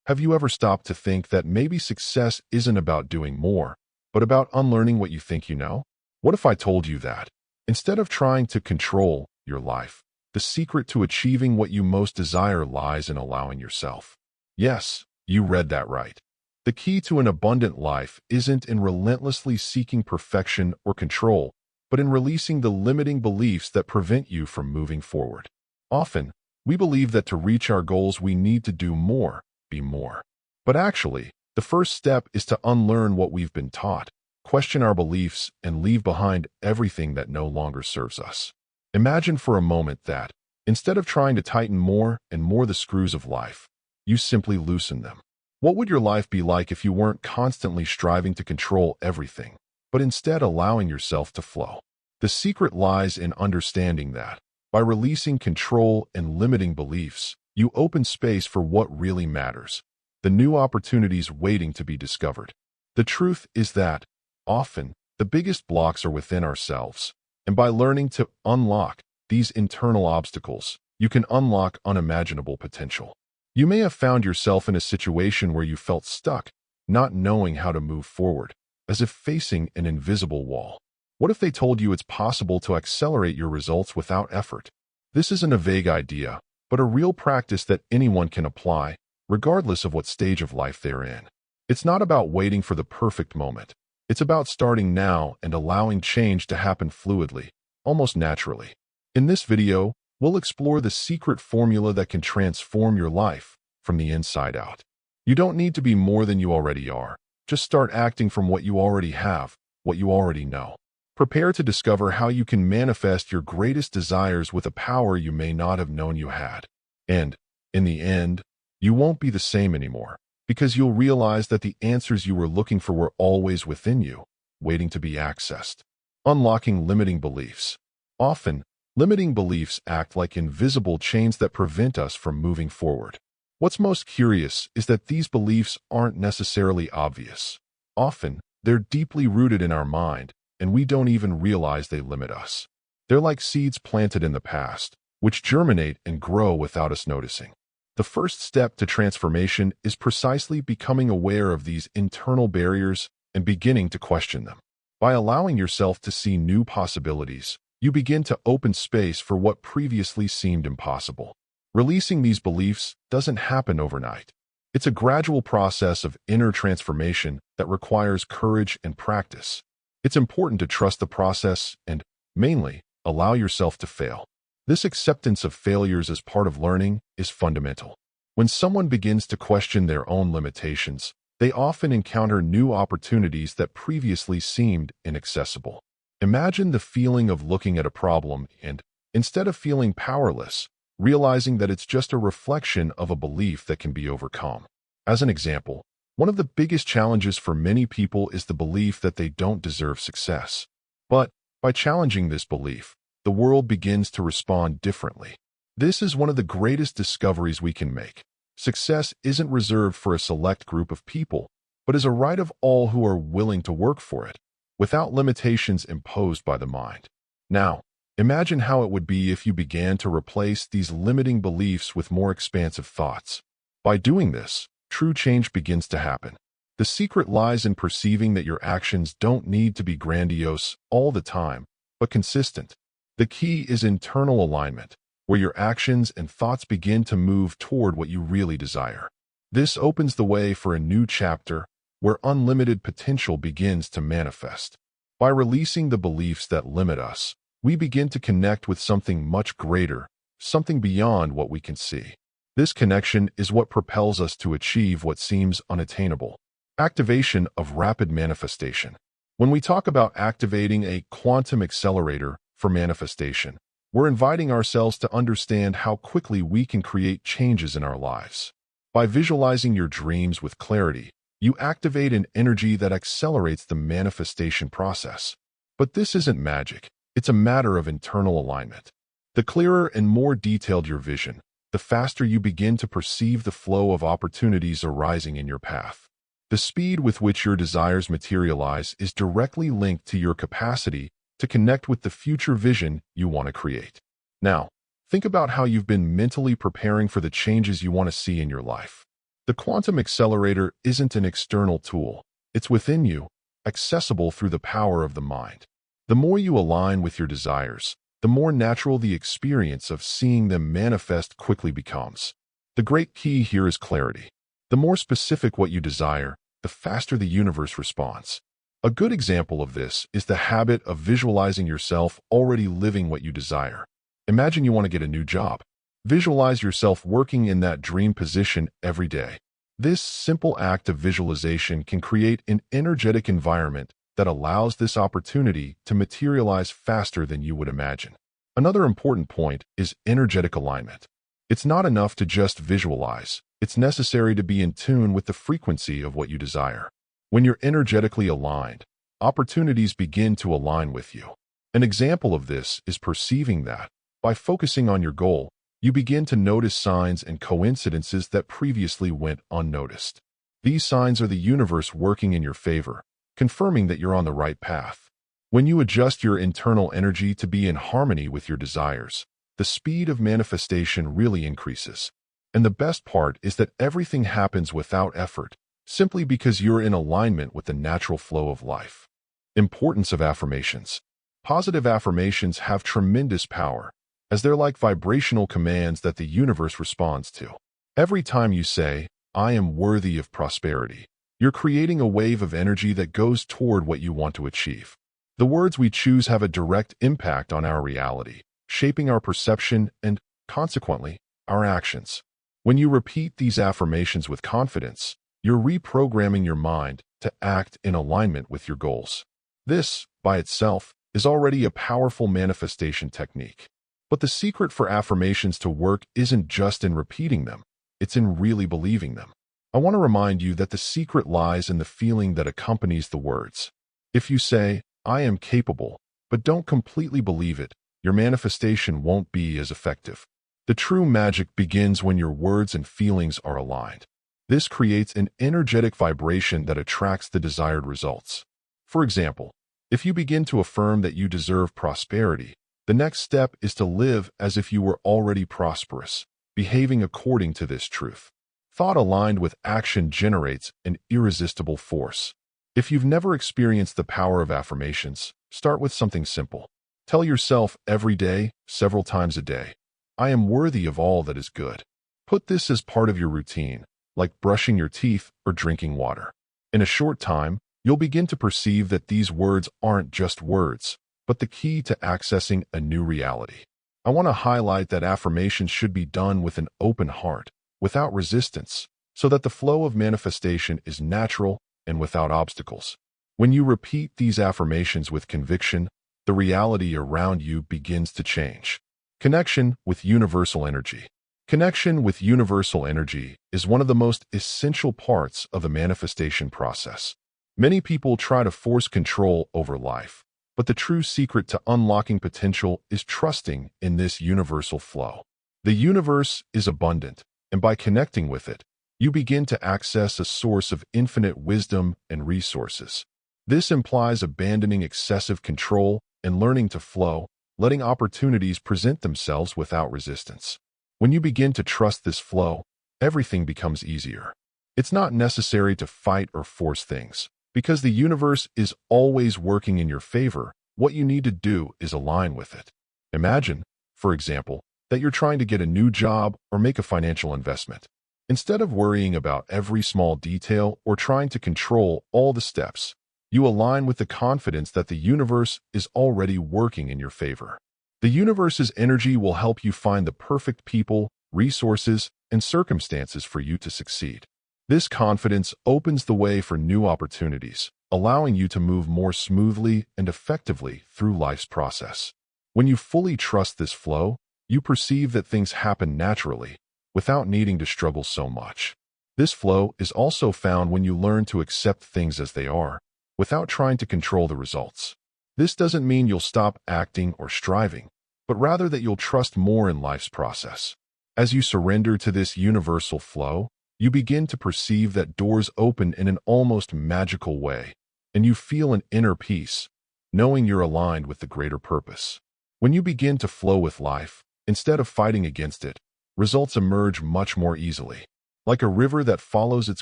Have you ever stopped to think that maybe success isn't about doing more, but about unlearning what you think you know? What if I told you that, instead of trying to control your life, the secret to achieving what you most desire lies in allowing yourself? Yes, you read that right. The key to an abundant life isn't in relentlessly seeking perfection or control, but in releasing the limiting beliefs that prevent you from moving forward. Often, we believe that to reach our goals we need to do more, be more. But actually, the first step is to unlearn what we've been taught, question our beliefs, and leave behind everything that no longer serves us. Imagine for a moment that, instead of trying to tighten more and more the screws of life, you simply loosen them. What would your life be like if you weren't constantly striving to control everything, but instead allowing yourself to flow? The secret lies in understanding that, by releasing control and limiting beliefs, you open space for what really matters, the new opportunities waiting to be discovered. The truth is that, often, the biggest blocks are within ourselves, and by learning to unlock these internal obstacles, you can unlock unimaginable potential. You may have found yourself in a situation where you felt stuck, not knowing how to move forward, as if facing an invisible wall. What if they told you it's possible to accelerate your results without effort? This isn't a vague idea, but a real practice that anyone can apply, regardless of what stage of life they're in. It's not about waiting for the perfect moment. It's about starting now and allowing change to happen fluidly, almost naturally. In this video, we'll explore the secret formula that can transform your life from the inside out. You don't need to be more than you already are. Just start acting from what you already have, what you already know. Prepare to discover how you can manifest your greatest desires with a power you may not have known you had. And, in the end, you won't be the same anymore, because you'll realize that the answers you were looking for were always within you, waiting to be accessed. Unlocking limiting beliefs. Often, limiting beliefs act like invisible chains that prevent us from moving forward. What's most curious is that these beliefs aren't necessarily obvious. Often, they're deeply rooted in our mind, and we don't even realize they limit us. They're like seeds planted in the past, which germinate and grow without us noticing. The first step to transformation is precisely becoming aware of these internal barriers and beginning to question them. By allowing yourself to see new possibilities, you begin to open space for what previously seemed impossible. Releasing these beliefs doesn't happen overnight. It's a gradual process of inner transformation that requires courage and practice. It's important to trust the process and, mainly, allow yourself to fail. This acceptance of failures as part of learning is fundamental. When someone begins to question their own limitations, they often encounter new opportunities that previously seemed inaccessible. Imagine the feeling of looking at a problem and, instead of feeling powerless, realizing that it's just a reflection of a belief that can be overcome. As an example, one of the biggest challenges for many people is the belief that they don't deserve success. But, by challenging this belief, the world begins to respond differently. This is one of the greatest discoveries we can make. Success isn't reserved for a select group of people, but is a right of all who are willing to work for it, without limitations imposed by the mind. Now, imagine how it would be if you began to replace these limiting beliefs with more expansive thoughts. By doing this, true change begins to happen. The secret lies in perceiving that your actions don't need to be grandiose all the time, but consistent. The key is internal alignment, where your actions and thoughts begin to move toward what you really desire. This opens the way for a new chapter where unlimited potential begins to manifest. By releasing the beliefs that limit us, we begin to connect with something much greater, something beyond what we can see. This connection is what propels us to achieve what seems unattainable. Activation of rapid manifestation. When we talk about activating a quantum accelerator for manifestation, we're inviting ourselves to understand how quickly we can create changes in our lives. By visualizing your dreams with clarity, you activate an energy that accelerates the manifestation process. But this isn't magic. It's a matter of internal alignment. The clearer and more detailed your vision, the faster you begin to perceive the flow of opportunities arising in your path. The speed with which your desires materialize is directly linked to your capacity to connect with the future vision you want to create. Now, think about how you've been mentally preparing for the changes you want to see in your life. The quantum accelerator isn't an external tool. It's within you, accessible through the power of the mind. The more you align with your desires, the more natural the experience of seeing them manifest quickly becomes. The great key here is clarity. The more specific what you desire, the faster the universe responds. A good example of this is the habit of visualizing yourself already living what you desire. Imagine you want to get a new job. Visualize yourself working in that dream position every day. This simple act of visualization can create an energetic environment that allows this opportunity to materialize faster than you would imagine. Another important point is energetic alignment. It's not enough to just visualize. It's necessary to be in tune with the frequency of what you desire. When you're energetically aligned, opportunities begin to align with you. An example of this is perceiving that, by focusing on your goal, you begin to notice signs and coincidences that previously went unnoticed. These signs are the universe working in your favor, confirming that you're on the right path. When you adjust your internal energy to be in harmony with your desires, the speed of manifestation really increases. And the best part is that everything happens without effort, simply because you're in alignment with the natural flow of life. Importance of affirmations. Positive affirmations have tremendous power, as they're like vibrational commands that the universe responds to. Every time you say, "I am worthy of prosperity," you're creating a wave of energy that goes toward what you want to achieve. The words we choose have a direct impact on our reality, shaping our perception and, consequently, our actions. When you repeat these affirmations with confidence, you're reprogramming your mind to act in alignment with your goals. This, by itself, is already a powerful manifestation technique. But the secret for affirmations to work isn't just in repeating them, it's in really believing them. I want to remind you that the secret lies in the feeling that accompanies the words. If you say, "I am capable," but don't completely believe it, your manifestation won't be as effective. The true magic begins when your words and feelings are aligned. This creates an energetic vibration that attracts the desired results. For example, if you begin to affirm that you deserve prosperity, the next step is to live as if you were already prosperous, behaving according to this truth. Thought aligned with action generates an irresistible force. If you've never experienced the power of affirmations, start with something simple. Tell yourself every day, several times a day, "I am worthy of all that is good." Put this as part of your routine, like brushing your teeth or drinking water. In a short time, you'll begin to perceive that these words aren't just words, but the key to accessing a new reality. I want to highlight that affirmations should be done with an open heart, without resistance, so that the flow of manifestation is natural and without obstacles. When you repeat these affirmations with conviction, the reality around you begins to change. Connection with universal energy. Connection with universal energy is one of the most essential parts of the manifestation process. Many people try to force control over life, but the true secret to unlocking potential is trusting in this universal flow. The universe is abundant, and by connecting with it, you begin to access a source of infinite wisdom and resources. This implies abandoning excessive control and learning to flow, letting opportunities present themselves without resistance. When you begin to trust this flow, everything becomes easier. It's not necessary to fight or force things. Because the universe is always working in your favor, what you need to do is align with it. Imagine, for example, that you're trying to get a new job or make a financial investment. Instead of worrying about every small detail or trying to control all the steps, you align with the confidence that the universe is already working in your favor. The universe's energy will help you find the perfect people, resources, and circumstances for you to succeed. This confidence opens the way for new opportunities, allowing you to move more smoothly and effectively through life's process. When you fully trust this flow, you perceive that things happen naturally, without needing to struggle so much. This flow is also found when you learn to accept things as they are, without trying to control the results. This doesn't mean you'll stop acting or striving, but rather that you'll trust more in life's process. As you surrender to this universal flow, you begin to perceive that doors open in an almost magical way, and you feel an inner peace, knowing you're aligned with the greater purpose. When you begin to flow with life, instead of fighting against it, results emerge much more easily. Like a river that follows its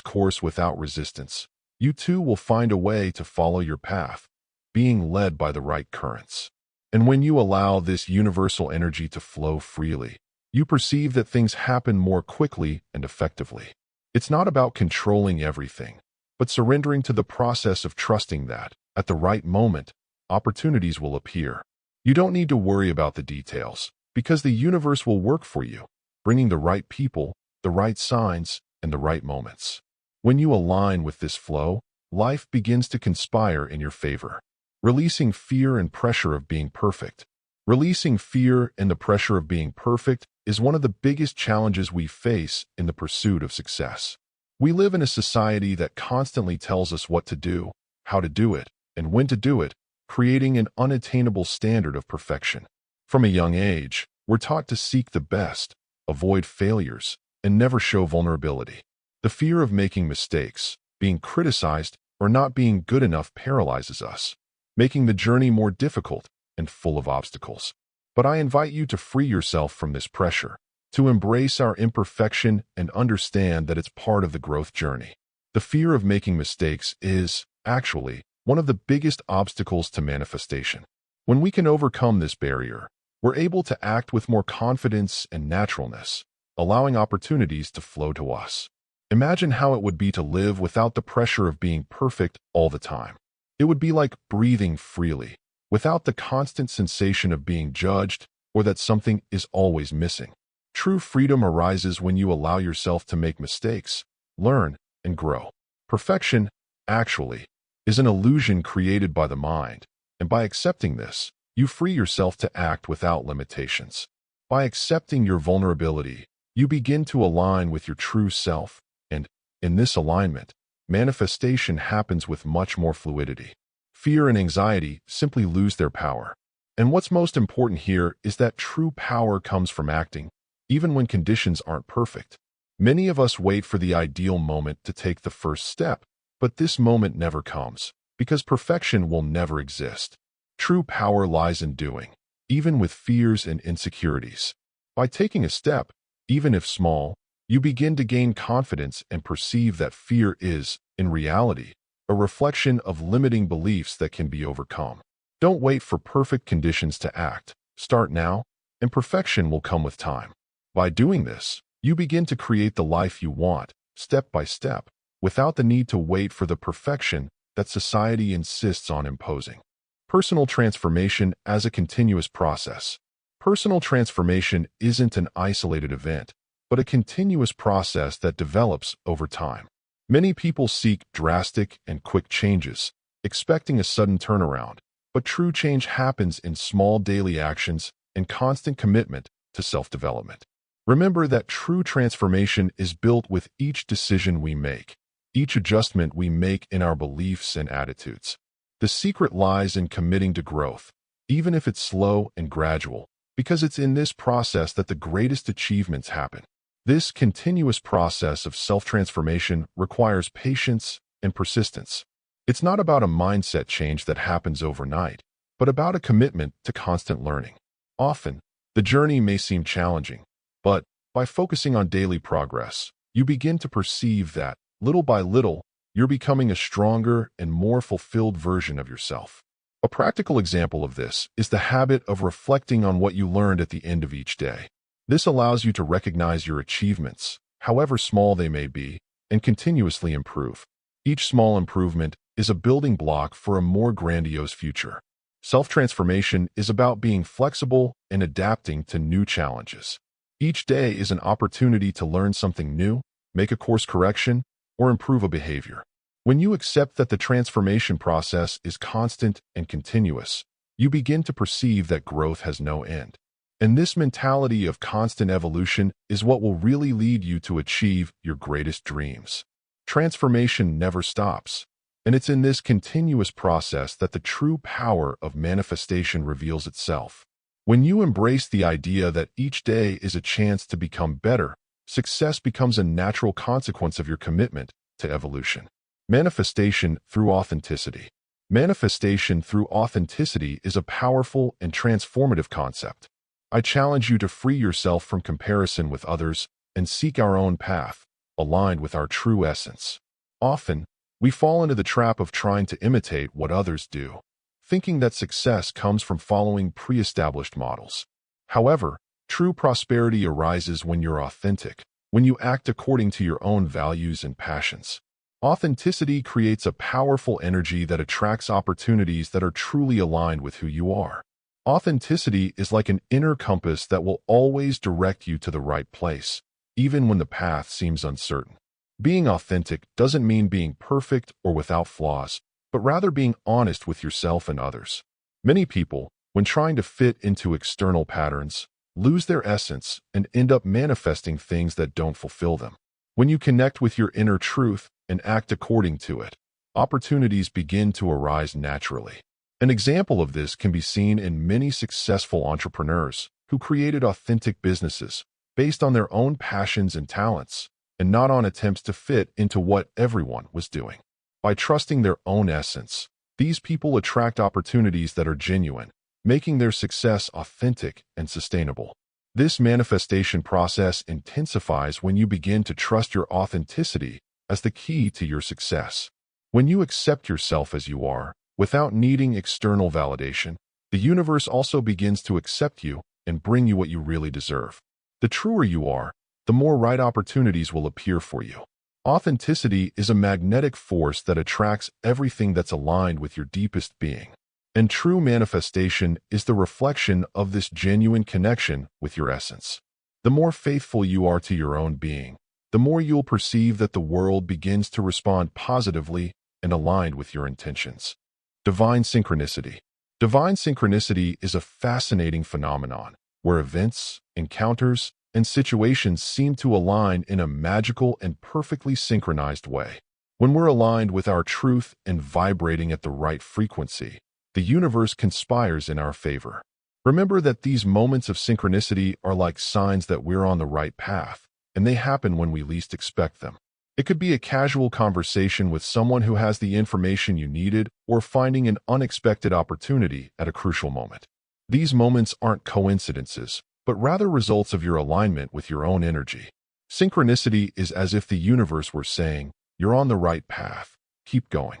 course without resistance, you too will find a way to follow your path, being led by the right currents. And when you allow this universal energy to flow freely, you perceive that things happen more quickly and effectively. It's not about controlling everything, but surrendering to the process of trusting that, at the right moment, opportunities will appear. You don't need to worry about the details, because the universe will work for you, bringing the right people, the right signs, and the right moments. When you align with this flow, life begins to conspire in your favor, releasing fear and pressure of being perfect. Releasing fear and the pressure of being perfect is one of the biggest challenges we face in the pursuit of success. We live in a society that constantly tells us what to do, how to do it, and when to do it, creating an unattainable standard of perfection. From a young age, we're taught to seek the best, avoid failures, and never show vulnerability. The fear of making mistakes, being criticized, or not being good enough paralyzes us, making the journey more difficult and full of obstacles. But I invite you to free yourself from this pressure, to embrace our imperfection and understand that it's part of the growth journey. The fear of making mistakes is, actually, one of the biggest obstacles to manifestation. When we can overcome this barrier, we're able to act with more confidence and naturalness, allowing opportunities to flow to us. Imagine how it would be to live without the pressure of being perfect all the time. It would be like breathing freely, without the constant sensation of being judged or that something is always missing. True freedom arises when you allow yourself to make mistakes, learn, and grow. Perfection, actually, is an illusion created by the mind, and by accepting this, you free yourself to act without limitations. By accepting your vulnerability, you begin to align with your true self, and, in this alignment, manifestation happens with much more fluidity. Fear and anxiety simply lose their power. And what's most important here is that true power comes from acting, even when conditions aren't perfect. Many of us wait for the ideal moment to take the first step, but this moment never comes, because perfection will never exist. True power lies in doing, even with fears and insecurities. By taking a step, even if small, you begin to gain confidence and perceive that fear is, in reality, a reflection of limiting beliefs that can be overcome. Don't wait for perfect conditions to act. Start now, and perfection will come with time. By doing this, you begin to create the life you want, step by step, without the need to wait for the perfection that society insists on imposing. Personal transformation as a continuous process. Personal transformation isn't an isolated event, but a continuous process that develops over time. Many people seek drastic and quick changes, expecting a sudden turnaround, but true change happens in small daily actions and constant commitment to self-development. Remember that true transformation is built with each decision we make, each adjustment we make in our beliefs and attitudes. The secret lies in committing to growth, even if it's slow and gradual, because it's in this process that the greatest achievements happen. This continuous process of self-transformation requires patience and persistence. It's not about a mindset change that happens overnight, but about a commitment to constant learning. Often, the journey may seem challenging, but by focusing on daily progress, you begin to perceive that, little by little, you're becoming a stronger and more fulfilled version of yourself. A practical example of this is the habit of reflecting on what you learned at the end of each day. This allows you to recognize your achievements, however small they may be, and continuously improve. Each small improvement is a building block for a more grandiose future. Self-transformation is about being flexible and adapting to new challenges. Each day is an opportunity to learn something new, make a course correction, or improve a behavior. When you accept that the transformation process is constant and continuous, you begin to perceive that growth has no end. And this mentality of constant evolution is what will really lead you to achieve your greatest dreams. Transformation never stops, and it's in this continuous process that the true power of manifestation reveals itself. When you embrace the idea that each day is a chance to become better, success becomes a natural consequence of your commitment to evolution. Manifestation through authenticity. Manifestation through authenticity is a powerful and transformative concept. I challenge you to free yourself from comparison with others and seek our own path, aligned with our true essence. Often, we fall into the trap of trying to imitate what others do, thinking that success comes from following pre-established models. However, true prosperity arises when you're authentic, when you act according to your own values and passions. Authenticity creates a powerful energy that attracts opportunities that are truly aligned with who you are. Authenticity is like an inner compass that will always direct you to the right place, even when the path seems uncertain. Being authentic doesn't mean being perfect or without flaws, but rather being honest with yourself and others. Many people, when trying to fit into external patterns, lose their essence and end up manifesting things that don't fulfill them. When you connect with your inner truth and act according to it, opportunities begin to arise naturally. An example of this can be seen in many successful entrepreneurs who created authentic businesses based on their own passions and talents, and not on attempts to fit into what everyone was doing. By trusting their own essence, these people attract opportunities that are genuine, making their success authentic and sustainable. This manifestation process intensifies when you begin to trust your authenticity as the key to your success. When you accept yourself as you are, without needing external validation, the universe also begins to accept you and bring you what you really deserve. The truer you are, the more right opportunities will appear for you. Authenticity is a magnetic force that attracts everything that's aligned with your deepest being. And true manifestation is the reflection of this genuine connection with your essence. The more faithful you are to your own being, the more you'll perceive that the world begins to respond positively and aligned with your intentions. Divine synchronicity. Divine synchronicity is a fascinating phenomenon where events, encounters, and situations seem to align in a magical and perfectly synchronized way. When we're aligned with our truth and vibrating at the right frequency, the universe conspires in our favor. Remember that these moments of synchronicity are like signs that we're on the right path, and they happen when we least expect them. It could be a casual conversation with someone who has the information you needed, or finding an unexpected opportunity at a crucial moment. These moments aren't coincidences, but rather results of your alignment with your own energy. Synchronicity is as if the universe were saying, "You're on the right path. Keep going."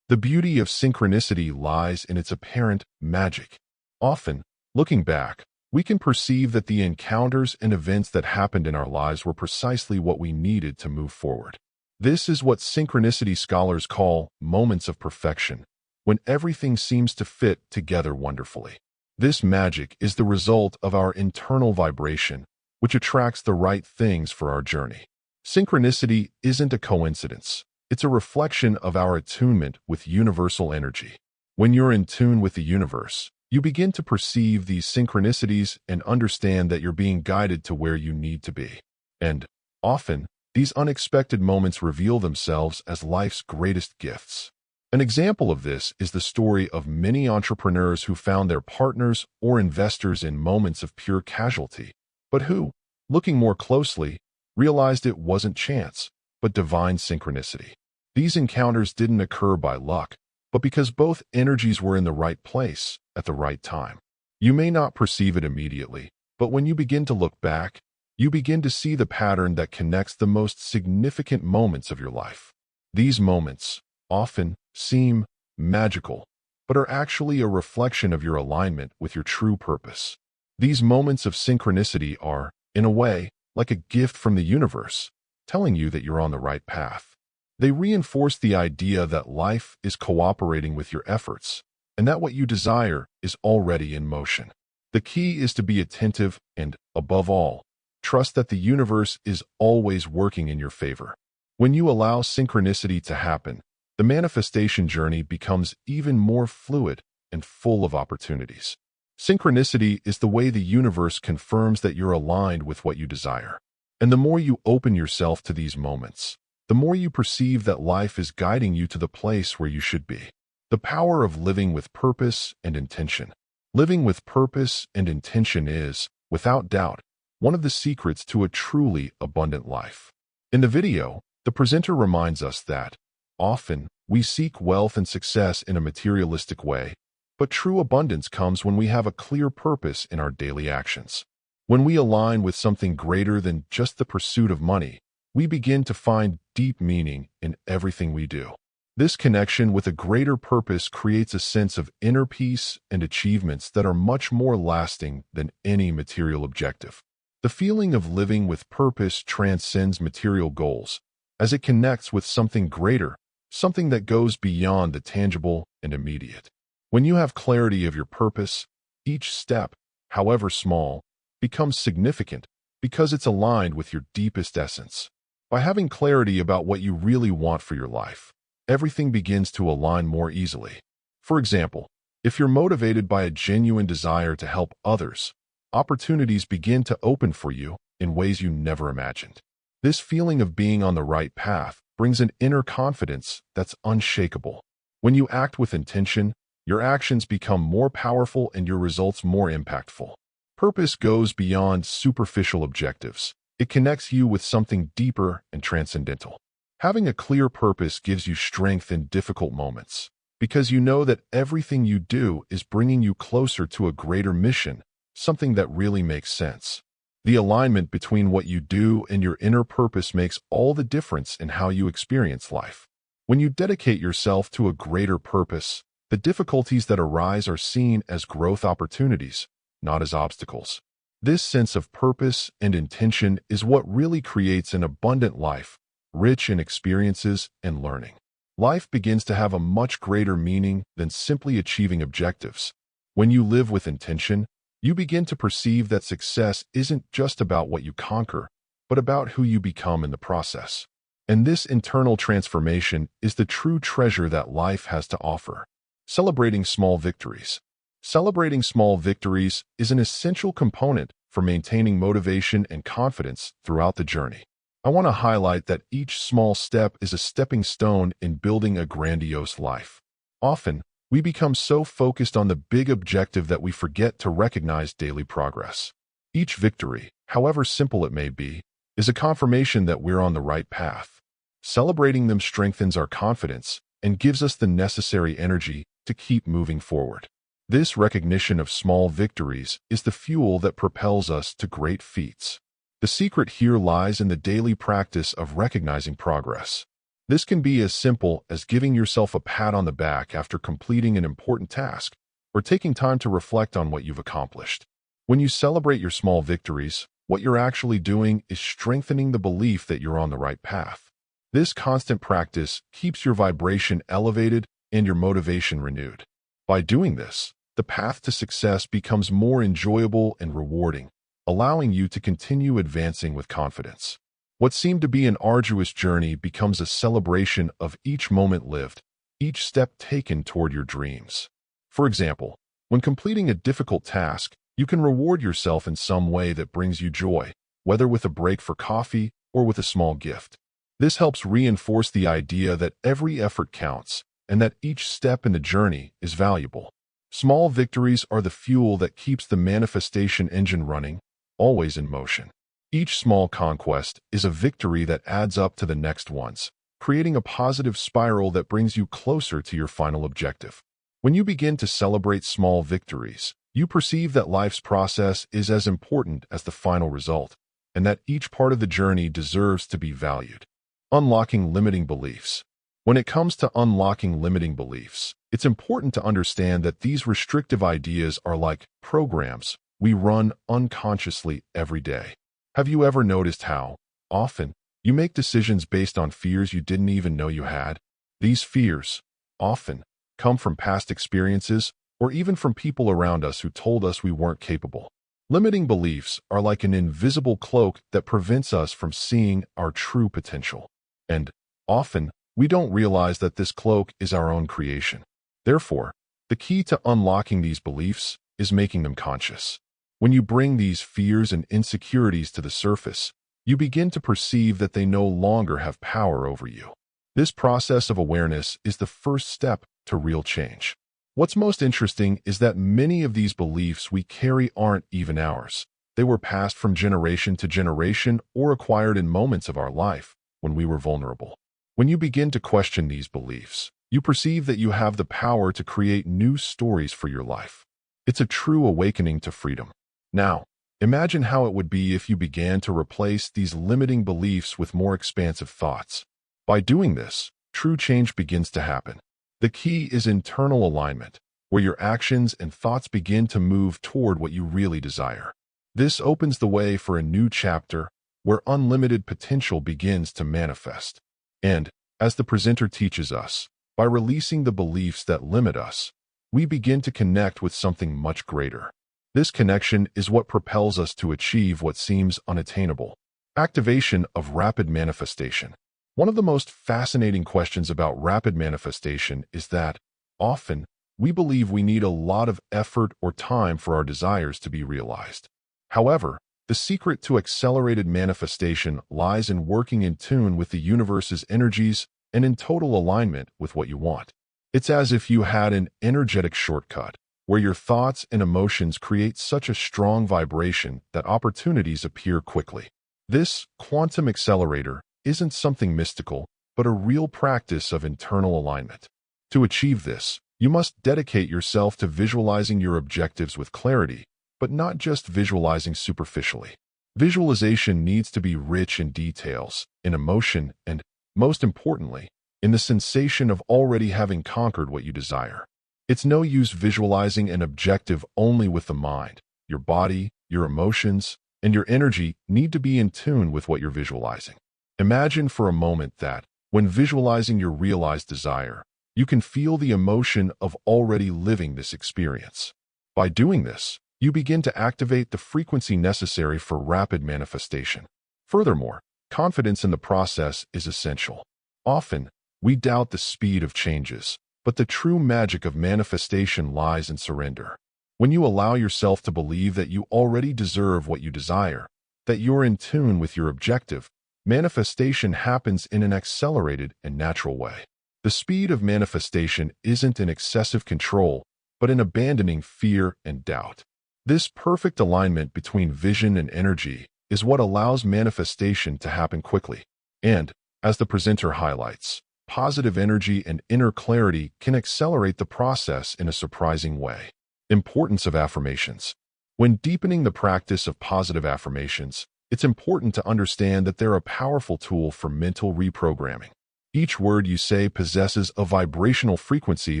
The beauty of synchronicity lies in its apparent magic. Often, looking back, we can perceive that the encounters and events that happened in our lives were precisely what we needed to move forward. This is what synchronicity scholars call moments of perfection, when everything seems to fit together wonderfully. This magic is the result of our internal vibration, which attracts the right things for our journey. Synchronicity isn't a coincidence. It's a reflection of our attunement with universal energy. When you're in tune with the universe, you begin to perceive these synchronicities and understand that you're being guided to where you need to be. And, often, these unexpected moments reveal themselves as life's greatest gifts. An example of this is the story of many entrepreneurs who found their partners or investors in moments of pure casualty, but who, looking more closely, realized it wasn't chance, but divine synchronicity. These encounters didn't occur by luck, but because both energies were in the right place at the right time. You may not perceive it immediately, but when you begin to look back, you begin to see the pattern that connects the most significant moments of your life. These moments often seem magical, but are actually a reflection of your alignment with your true purpose. These moments of synchronicity are, in a way, like a gift from the universe, telling you that you're on the right path. They reinforce the idea that life is cooperating with your efforts, and that what you desire is already in motion. The key is to be attentive and, above all, trust that the universe is always working in your favor. When you allow synchronicity to happen, the manifestation journey becomes even more fluid and full of opportunities. Synchronicity is the way the universe confirms that you're aligned with what you desire. And the more you open yourself to these moments, the more you perceive that life is guiding you to the place where you should be. The power of living with purpose and intention. Living with purpose and intention is, without doubt, one of the secrets to a truly abundant life. In the video, the presenter reminds us that, often, we seek wealth and success in a materialistic way, but true abundance comes when we have a clear purpose in our daily actions. When we align with something greater than just the pursuit of money, we begin to find deep meaning in everything we do. This connection with a greater purpose creates a sense of inner peace and achievements that are much more lasting than any material objective. The feeling of living with purpose transcends material goals, as it connects with something greater, something that goes beyond the tangible and immediate. When you have clarity of your purpose, each step, however small, becomes significant because it's aligned with your deepest essence. By having clarity about what you really want for your life, everything begins to align more easily. For example, if you're motivated by a genuine desire to help others, opportunities begin to open for you in ways you never imagined. This feeling of being on the right path brings an inner confidence that's unshakable. When you act with intention, your actions become more powerful and your results more impactful. Purpose goes beyond superficial objectives. It connects you with something deeper and transcendental. Having a clear purpose gives you strength in difficult moments, because you know that everything you do is bringing you closer to a greater mission, something that really makes sense. The alignment between what you do and your inner purpose makes all the difference in how you experience life. When you dedicate yourself to a greater purpose, the difficulties that arise are seen as growth opportunities, not as obstacles. This sense of purpose and intention is what really creates an abundant life, rich in experiences and learning. Life begins to have a much greater meaning than simply achieving objectives. When you live with intention, you begin to perceive that success isn't just about what you conquer, but about who you become in the process. And this internal transformation is the true treasure that life has to offer. Celebrating small victories. Celebrating small victories is an essential component for maintaining motivation and confidence throughout the journey. I want to highlight that each small step is a stepping stone in building a grandiose life. Often, we become so focused on the big objective that we forget to recognize daily progress. Each victory, however simple it may be, is a confirmation that we're on the right path. Celebrating them strengthens our confidence and gives us the necessary energy to keep moving forward. This recognition of small victories is the fuel that propels us to great feats. The secret here lies in the daily practice of recognizing progress. This can be as simple as giving yourself a pat on the back after completing an important task, or taking time to reflect on what you've accomplished. When you celebrate your small victories, what you're actually doing is strengthening the belief that you're on the right path. This constant practice keeps your vibration elevated and your motivation renewed. By doing this, the path to success becomes more enjoyable and rewarding, allowing you to continue advancing with confidence. What seemed to be an arduous journey becomes a celebration of each moment lived, each step taken toward your dreams. For example, when completing a difficult task, you can reward yourself in some way that brings you joy, whether with a break for coffee or with a small gift. This helps reinforce the idea that every effort counts and that each step in the journey is valuable. Small victories are the fuel that keeps the manifestation engine running, always in motion. Each small conquest is a victory that adds up to the next ones, creating a positive spiral that brings you closer to your final objective. When you begin to celebrate small victories, you perceive that life's process is as important as the final result, and that each part of the journey deserves to be valued. Unlocking limiting beliefs. When it comes to unlocking limiting beliefs, it's important to understand that these restrictive ideas are like programs we run unconsciously every day. Have you ever noticed how, often, you make decisions based on fears you didn't even know you had? These fears, often, come from past experiences or even from people around us who told us we weren't capable. Limiting beliefs are like an invisible cloak that prevents us from seeing our true potential. And, often, we don't realize that this cloak is our own creation. Therefore, the key to unlocking these beliefs is making them conscious. When you bring these fears and insecurities to the surface, you begin to perceive that they no longer have power over you. This process of awareness is the first step to real change. What's most interesting is that many of these beliefs we carry aren't even ours. They were passed from generation to generation or acquired in moments of our life when we were vulnerable. When you begin to question these beliefs, you perceive that you have the power to create new stories for your life. It's a true awakening to freedom. Now, Imagine how it would be if you began to replace these limiting beliefs with more expansive thoughts. By doing this, true change begins to happen. The key is internal alignment, where your actions and thoughts begin to move toward what you really desire. This opens the way for a new chapter where unlimited potential begins to manifest. And, as the presenter teaches us, by releasing the beliefs that limit us, we begin to connect with something much greater. This connection is what propels us to achieve what seems unattainable. Activation of rapid manifestation. One of the most fascinating questions about rapid manifestation is that, often, we believe we need a lot of effort or time for our desires to be realized. However, the secret to accelerated manifestation lies in working in tune with the universe's energies and in total alignment with what you want. It's as if you had an energetic shortcut, where your thoughts and emotions create such a strong vibration that opportunities appear quickly. This quantum accelerator isn't something mystical, but a real practice of internal alignment. To achieve this, you must dedicate yourself to visualizing your objectives with clarity, but not just visualizing superficially. Visualization needs to be rich in details, in emotion, and, most importantly, in the sensation of already having conquered what you desire. It's no use visualizing an objective only with the mind. Your body, your emotions, and your energy need to be in tune with what you're visualizing. Imagine for a moment that, when visualizing your realized desire, you can feel the emotion of already living this experience. By doing this, you begin to activate the frequency necessary for rapid manifestation. Furthermore, confidence in the process is essential. Often, we doubt the speed of changes, but the true magic of manifestation lies in surrender. When you allow yourself to believe that you already deserve what you desire, that you're in tune with your objective, manifestation happens in an accelerated and natural way. The speed of manifestation isn't in excessive control, but in abandoning fear and doubt. This perfect alignment between vision and energy is what allows manifestation to happen quickly. And, as the presenter highlights, positive energy and inner clarity can accelerate the process in a surprising way. Importance of affirmations. When deepening the practice of positive affirmations, it's important to understand that they're a powerful tool for mental reprogramming. Each word you say possesses a vibrational frequency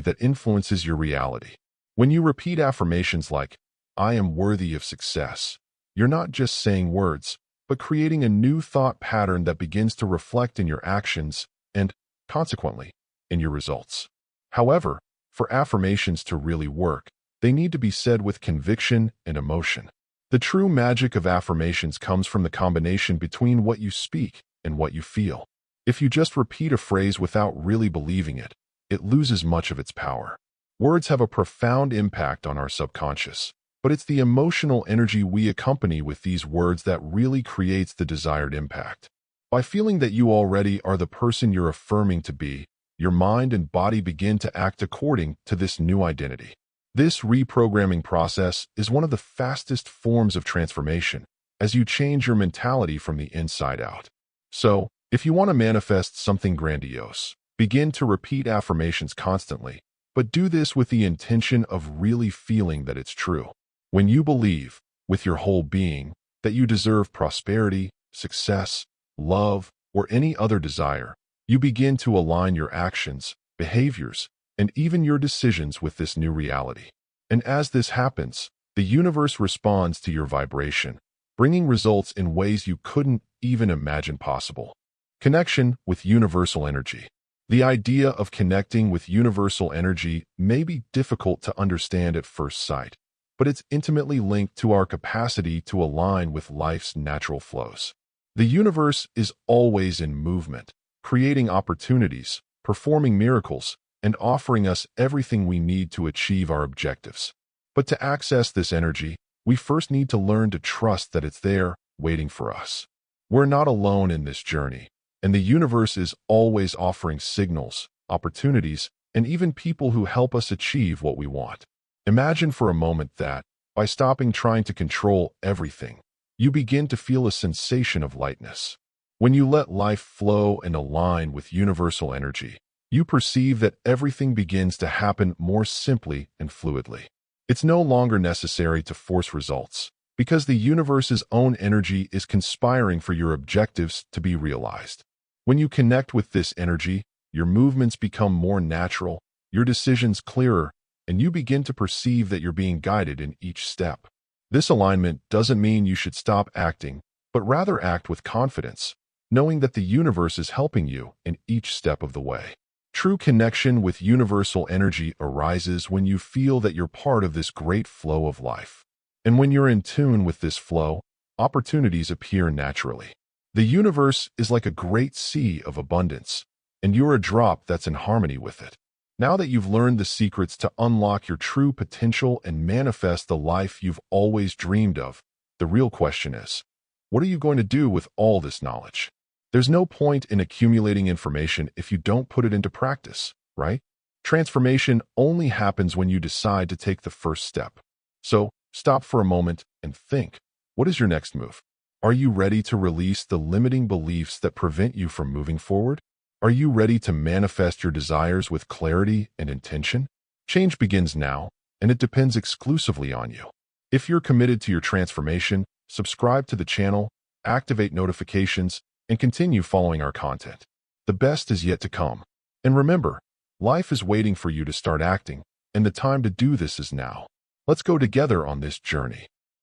that influences your reality. When you repeat affirmations like, "I am worthy of success," you're not just saying words, but creating a new thought pattern that begins to reflect in your actions and, consequently, in your results. However, for affirmations to really work, they need to be said with conviction and emotion. The true magic of affirmations comes from the combination between what you speak and what you feel. If you just repeat a phrase without really believing it, it loses much of its power. Words have a profound impact on our subconscious, but it's the emotional energy we accompany with these words that really creates the desired impact. By feeling that you already are the person you're affirming to be, your mind and body begin to act according to this new identity. This reprogramming process is one of the fastest forms of transformation, as you change your mentality from the inside out. So, if you want to manifest something grandiose, begin to repeat affirmations constantly, but do this with the intention of really feeling that it's true. When you believe, with your whole being, that you deserve prosperity, success, love, or any other desire, you begin to align your actions, behaviors, and even your decisions with this new reality. And as this happens, the universe responds to your vibration, bringing results in ways you couldn't even imagine possible. Connection with universal energy. The idea of connecting with universal energy may be difficult to understand at first sight, but it's intimately linked to our capacity to align with life's natural flows. The universe is always in movement, creating opportunities, performing miracles, and offering us everything we need to achieve our objectives. But to access this energy, we first need to learn to trust that it's there, waiting for us. We're not alone in this journey, and the universe is always offering signals, opportunities, and even people who help us achieve what we want. Imagine for a moment that, by stopping trying to control everything, you begin to feel a sensation of lightness. When you let life flow and align with universal energy, you perceive that everything begins to happen more simply and fluidly. It's no longer necessary to force results, Because the universe's own energy is conspiring for your objectives to be realized. When you connect with this energy, your movements become more natural, your decisions clearer, and you begin to perceive that you're being guided in each step. This alignment doesn't mean you should stop acting, but rather act with confidence, knowing that the universe is helping you in each step of the way. True connection with universal energy arises when you feel that you're part of this great flow of life. And when you're in tune with this flow, opportunities appear naturally. The universe is like a great sea of abundance, and you're a drop that's in harmony with it. Now that you've learned the secrets to unlock your true potential and manifest the life you've always dreamed of, the real question is, what are you going to do with all this knowledge? There's no point in accumulating information if you don't put it into practice, right? Transformation only happens when you decide to take the first step. So, stop for a moment and think, what is your next move? Are you ready to release the limiting beliefs that prevent you from moving forward? Are you ready to manifest your desires with clarity and intention? Change begins now, and it depends exclusively on you. If you're committed to your transformation, subscribe to the channel, activate notifications, and continue following our content. The best is yet to come. And remember, life is waiting for you to start acting, and the time to do this is now. Let's go together on this journey.